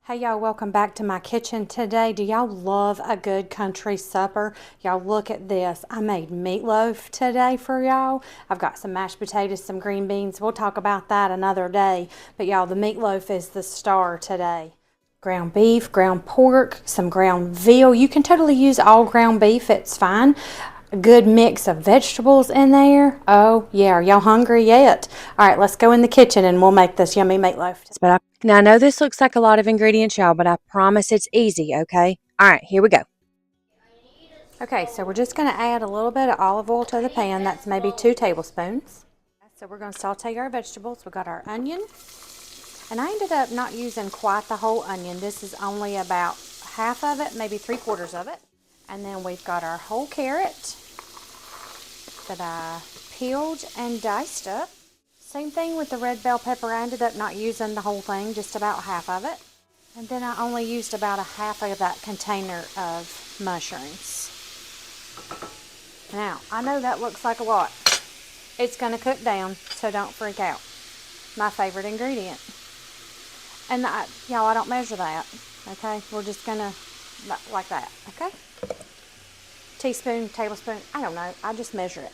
Hey y'all, welcome back to my kitchen today. Do y'all love a good country supper? Y'all look at this. I made meatloaf today for y'all. I've got some mashed potatoes, some green beans. We'll talk about that another day. But y'all, the meatloaf is the star today. Ground beef, ground pork, some ground veal. You can totally use all ground beef, it's fine. A good mix of vegetables in there. Oh yeah, are y'all hungry yet? All right, let's go in the kitchen and we'll make this yummy meatloaf. Now I know this looks like a lot of ingredients, y'all, but I promise it's easy, okay? All right, here we go. Okay, so we're just going to add a little bit of olive oil to the pan. That's maybe 2 tablespoons. So we're going to saute our vegetables. We got our onion. And I ended up not using quite the whole onion. This is only about half of it, maybe 3/4 of it. And then we've got our whole carrot that I peeled and diced up. Same thing with the red bell pepper. I ended up not using the whole thing, just about half of it. And then I only used about a half of that container of mushrooms. Now, I know that looks like a lot. It's going to cook down, so don't freak out. My favorite ingredient. And y'all, I don't measure that, okay? We're just going to, like that, okay? Teaspoon, tablespoon, I don't know. I just measure it.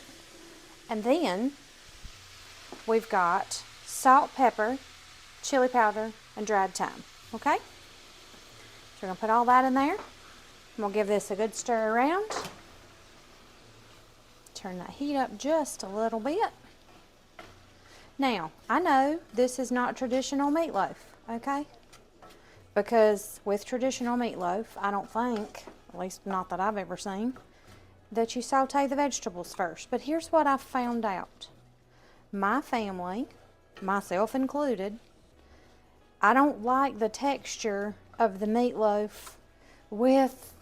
And then we've got salt, pepper, chili powder, and dried thyme, okay? So we're going to put all that in there. And we'll give this a good stir around. Turn that heat up just a little bit. Now, I know this is not traditional meatloaf, okay? Because with traditional meatloaf, I don't think, at least not that I've ever seen, that you saute the vegetables first. But here's what I've found out. My family, myself included, I don't like the texture of the meatloaf with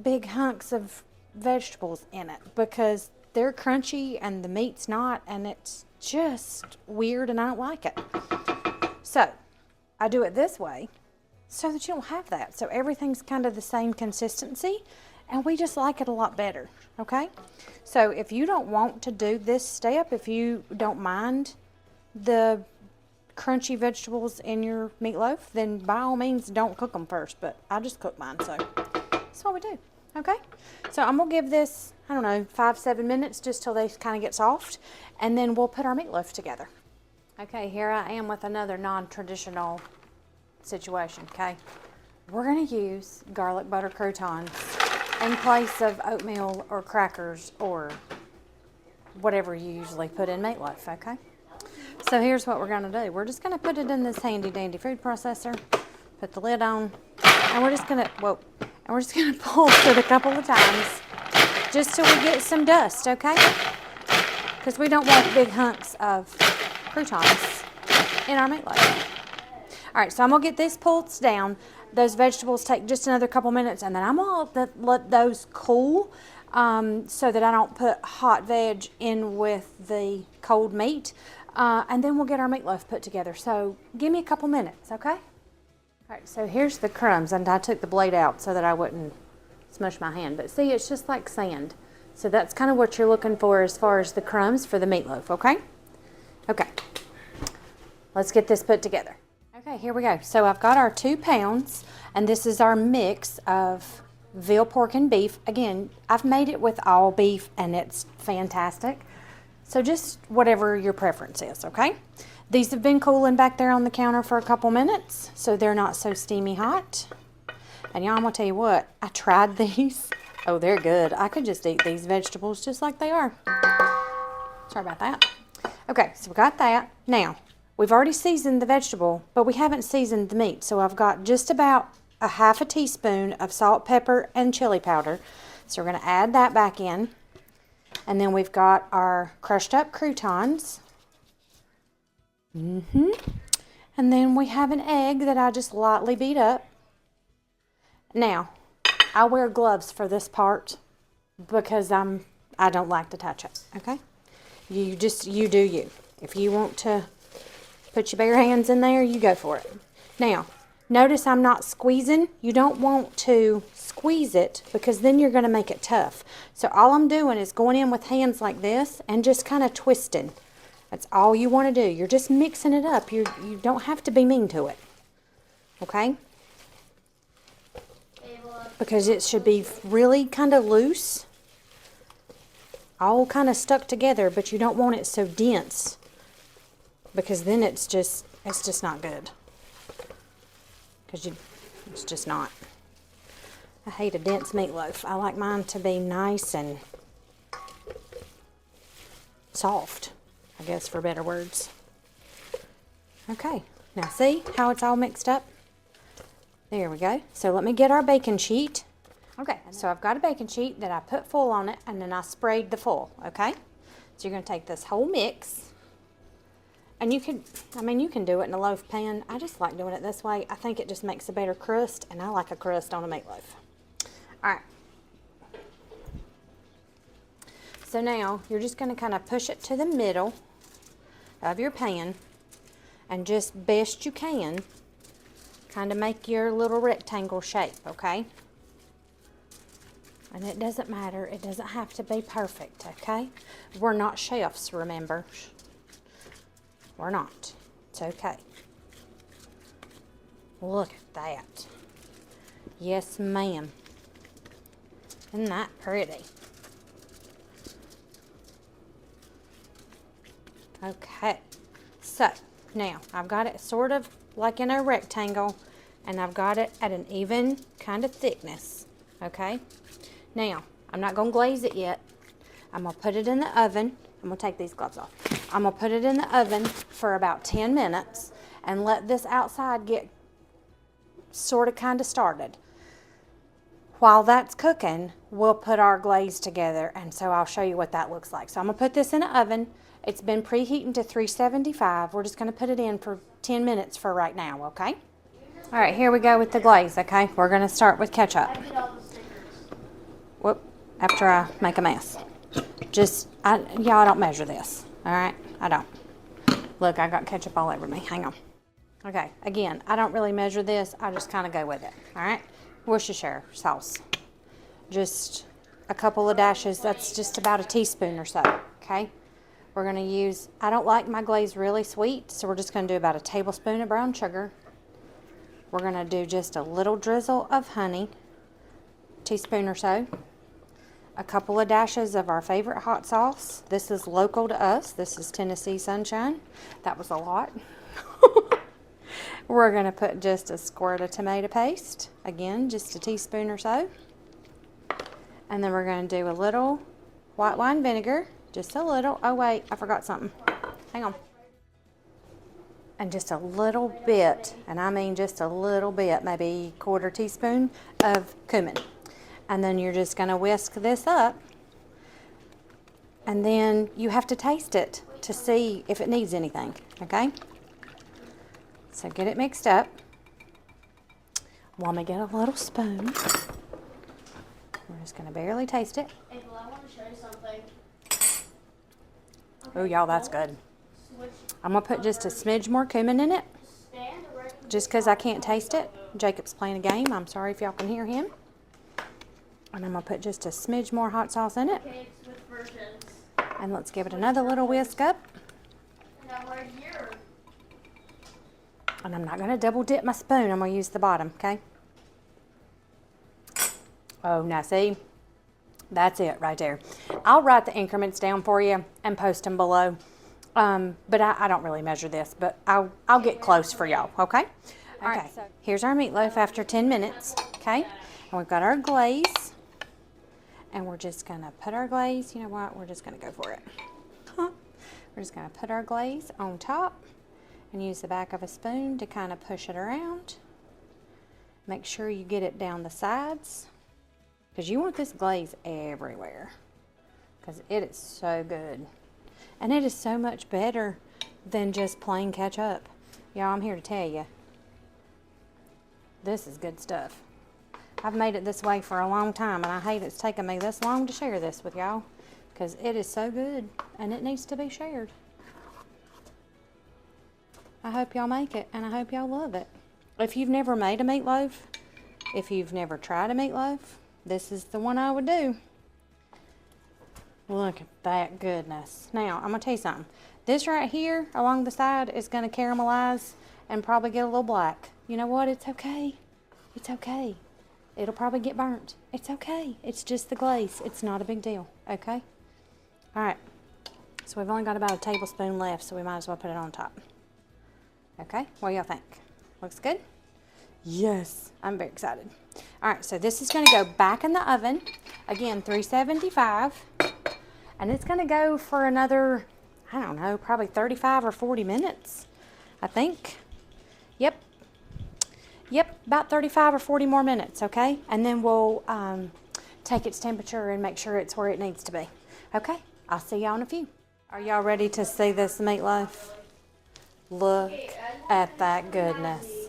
big hunks of vegetables in it because they're crunchy and the meat's not, and it's just weird and I don't like it. So I do it this way so that you don't have that. So everything's kind of the same consistency and we just like it a lot better, okay? So if you don't want to do this step, if you don't mind the crunchy vegetables in your meatloaf, then by all means don't cook them first, but I just cook mine, so that's what we do, okay? So I'm gonna give this, I don't know, 5-7 minutes just till they kind of get soft, and then we'll put our meatloaf together. Okay, here I am with another non-traditional situation, okay? We're gonna use garlic butter croutons in place of oatmeal or crackers or whatever you usually put in meatloaf, okay? So here's what we're gonna do. We're just gonna put it in this handy dandy food processor, put the lid on, and we're just gonna, pulse it a couple of times just till we get some dust, okay? Because we don't want big hunks of croutons in our meatloaf. All right, so I'm gonna get this pulsed down. Those vegetables take just another couple minutes, and then I'm gonna let those cool so that I don't put hot veg in with the cold meat. And then we'll get our meatloaf put together. So give me a couple minutes, okay? All right, so here's the crumbs, and I took the blade out so that I wouldn't smush my hand. But see, it's just like sand. So that's kind of what you're looking for as far as the crumbs for the meatloaf, okay? Okay, let's get this put together. Okay, here we go. So I've got our 2 pounds, and this is our mix of veal, pork, and beef. Again, I've made it with all beef, and it's fantastic. So just whatever your preference is, okay? These have been cooling back there on the counter for a couple minutes, so they're not so steamy hot. And y'all, I'm gonna tell you what, I tried these. Oh, they're good. I could just eat these vegetables just like they are. Sorry about that. Okay, so we got that. Now, we've already seasoned the vegetable, but we haven't seasoned the meat. So I've got just about a half a teaspoon of salt, pepper, and chili powder. So we're gonna add that back in. And then we've got our crushed up croutons. And then we have an egg that I just lightly beat up. Now, I wear gloves for this part because I don't like to touch it, okay? You do you. If you want to put your bare hands in there, you go for it. Now, notice I'm not squeezing. You don't want to squeeze it because then you're going to make it tough. So all I'm doing is going in with hands like this and just kind of twisting. That's all you want to do. You're just mixing it up. You don't have to be mean to it. okay? Because it should be really kind of loose, all kind of stuck together, but you don't want it so dense, because then it's just not good. It's just not. I hate a dense meatloaf. I like mine to be nice and soft, I guess, for better words. Okay, now see how it's all mixed up? There we go. So let me get our baking sheet. Okay, so I've got a baking sheet that I put full on it, and then I sprayed the full, okay? So you're gonna take this whole mix, and you can do it in a loaf pan. I just like doing it this way. I think it just makes a better crust, and I like a crust on a meatloaf. All right. So now you're just gonna kind of push it to the middle of your pan, and just best you can, kind of make your little rectangle shape, okay? And it doesn't matter. It doesn't have to be perfect, okay? We're not chefs, remember. We're not. It's okay. Look at that. Yes, ma'am. Isn't that pretty? Okay. So, now, I've got it sort of like in a rectangle, and I've got it at an even kind of thickness, okay? Now, I'm not going to glaze it yet. I'm going to put it in the oven. I'm going to take these gloves off. I'm going to put it in the oven for about 10 minutes and let this outside get sort of kind of started. While that's cooking, we'll put our glaze together, and so I'll show you what that looks like. So I'm going to put this in the oven. It's been preheating to 375. We're just going to put it in for 10 minutes for right now, okay? All right, here we go with the glaze, okay? We're going to start with ketchup. Whoop, after I make a mess. Y'all don't measure this, all right? I don't. Look, I got ketchup all over me. Hang on. Okay, again, I don't really measure this. I just kind of go with it, all right? Worcestershire sauce. Just a couple of dashes. That's just about a teaspoon or so, okay? We're going to use, I don't like my glaze really sweet, so we're just going to do about a tablespoon of brown sugar. We're going to do just a little drizzle of honey, teaspoon or so. A couple of dashes of our favorite hot sauce. This is local to us. This is Tennessee Sunshine. That was a lot. We're going to put just a squirt of tomato paste. Again, just a teaspoon or so. And then we're going to do a little white wine vinegar. Just a little. Oh, wait, I forgot something. Hang on. And just a little bit, and I mean just a little bit, maybe a quarter teaspoon of cumin. And then you're just going to whisk this up. And then you have to taste it to see if it needs anything, okay? So get it mixed up. Want to get a little spoon. We're just going to barely taste it. Hey, well, I want to show you something. Oh, y'all, that's good. I'm going to put just a smidge more cumin in it, just because I can't taste it. Jacob's playing a game. I'm sorry if y'all can hear him. And I'm going to put just a smidge more hot sauce in it. And let's give it another little whisk up. And I'm not going to double dip my spoon. I'm going to use the bottom, okay? Oh, now see? That's it right there. I'll write the increments down for you and post them below. But I don't really measure this, but I'll get close for y'all, okay? All right, so here's our meatloaf after 10 minutes, okay? And we've got our glaze. And we're just going to put our glaze, you know what, we're just going to go for it. We're just going to put our glaze on top and use the back of a spoon to kind of push it around. Make sure you get it down the sides, because you want this glaze everywhere, because it is so good. And it is so much better than just plain ketchup. Y'all, I'm here to tell you, this is good stuff. I've made it this way for a long time, and I hate it's taken me this long to share this with y'all, because it is so good, and it needs to be shared. I hope y'all make it, and I hope y'all love it. If you've never made a meatloaf, if you've never tried a meatloaf, this is the one I would do. Look at that goodness. Now, I'm going to tell you something. This right here along the side is going to caramelize, and probably get a little black. You know what? It's okay. It's okay. It'll probably get burnt. It's okay. It's just the glaze. It's not a big deal. Okay? All right. So we've only got about a tablespoon left, so we might as well put it on top. Okay? What do y'all think? Looks good? Yes. I'm very excited. All right. So this is going to go back in the oven. Again, 375. And it's going to go for another, I don't know, probably 35 or 40 minutes, I think. Yep. Yep, about 35 or 40 more minutes, okay? And then we'll take its temperature and make sure it's where it needs to be. Okay, I'll see y'all in a few. Are y'all ready to see this meatloaf? Look at that goodness.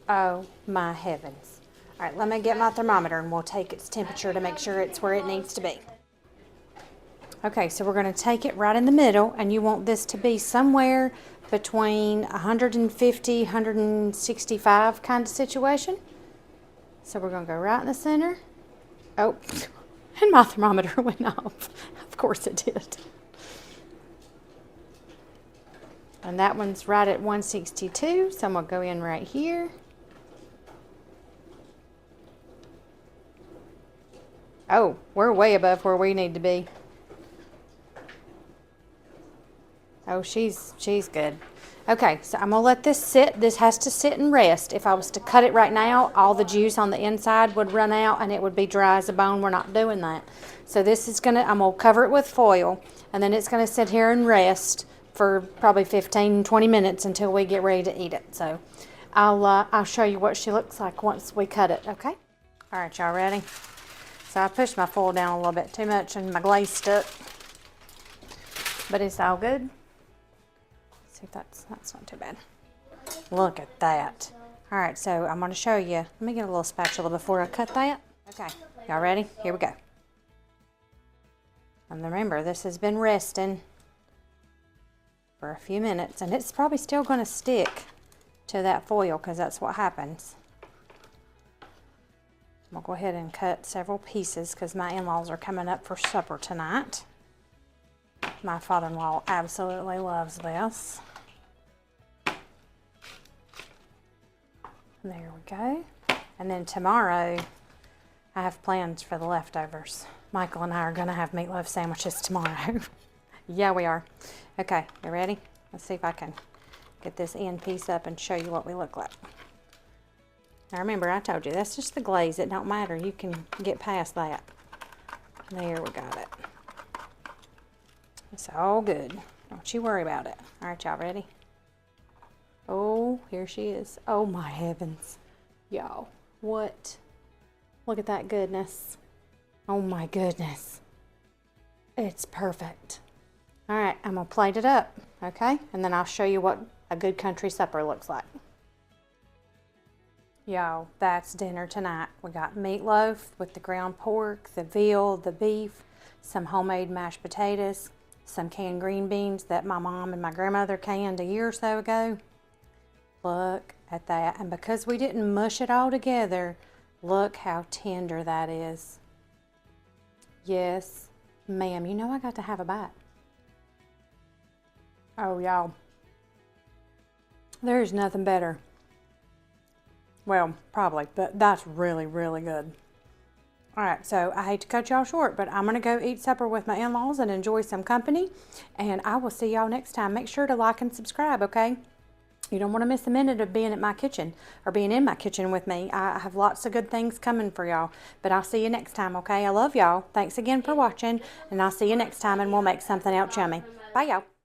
Oh my heavens. All right, let me get my thermometer and we'll take its temperature to make sure it's where it needs to be. Okay, so we're going to take it right in the middle, and you want this to be somewhere between 150, 165 kind of situation. So we're going to go right in the center. Oh, and my thermometer went off. Of course it did. And that one's right at 162, so I'm going to go in right here. Oh, we're way above where we need to be. Oh, she's good. Okay, so I'm going to let this sit. This has to sit and rest. If I was to cut it right now, all the juice on the inside would run out and it would be dry as a bone. We're not doing that. So this is I'm going to cover it with foil, and then it's going to sit here and rest for probably 15, 20 minutes until we get ready to eat it. So I'll show you what she looks like once we cut it, okay? All right, y'all ready? So I pushed my foil down a little bit too much and my glaze stuck, but it's all good. See if that's not too bad. Look at that. All right, so I'm going to show you. Let me get a little spatula before I cut that. Okay, y'all ready? Here we go. And remember, this has been resting for a few minutes, and it's probably still going to stick to that foil because that's what happens. I'm going to go ahead and cut several pieces because my in-laws are coming up for supper tonight. My father-in-law absolutely loves this. There we go. And then tomorrow, I have plans for the leftovers. Michael and I are going to have meatloaf sandwiches tomorrow. Yeah, we are. Okay, you ready? Let's see if I can get this end piece up and show you what we look like. Now remember, I told you, that's just the glaze. It don't matter. You can get past that. There, we got it. It's all good. Don't you worry about it. All right, y'all ready? Oh, here she is. Oh, my heavens. Y'all, what? Look at that goodness. Oh, my goodness. It's perfect. All right, I'm going to plate it up, okay? And then I'll show you what a good country supper looks like. Y'all, that's dinner tonight. We got meatloaf with the ground pork, the veal, the beef, some homemade mashed potatoes, some canned green beans that my mom and my grandmother canned a year or so ago. Look at that. And because we didn't mush it all together, look how tender that is. Yes, ma'am. You know I got to have a bite. Oh, y'all. There's nothing better. Well, probably, but that's really, really good. All right, so I hate to cut y'all short, but I'm going to go eat supper with my in-laws and enjoy some company, and I will see y'all next time. Make sure to like and subscribe, okay? You don't want to miss a minute of being at my kitchen or being in my kitchen with me. I have lots of good things coming for y'all, but I'll see you next time, okay? I love y'all. Thanks again for watching, and I'll see you next time, and we'll make something else yummy. Bye, y'all.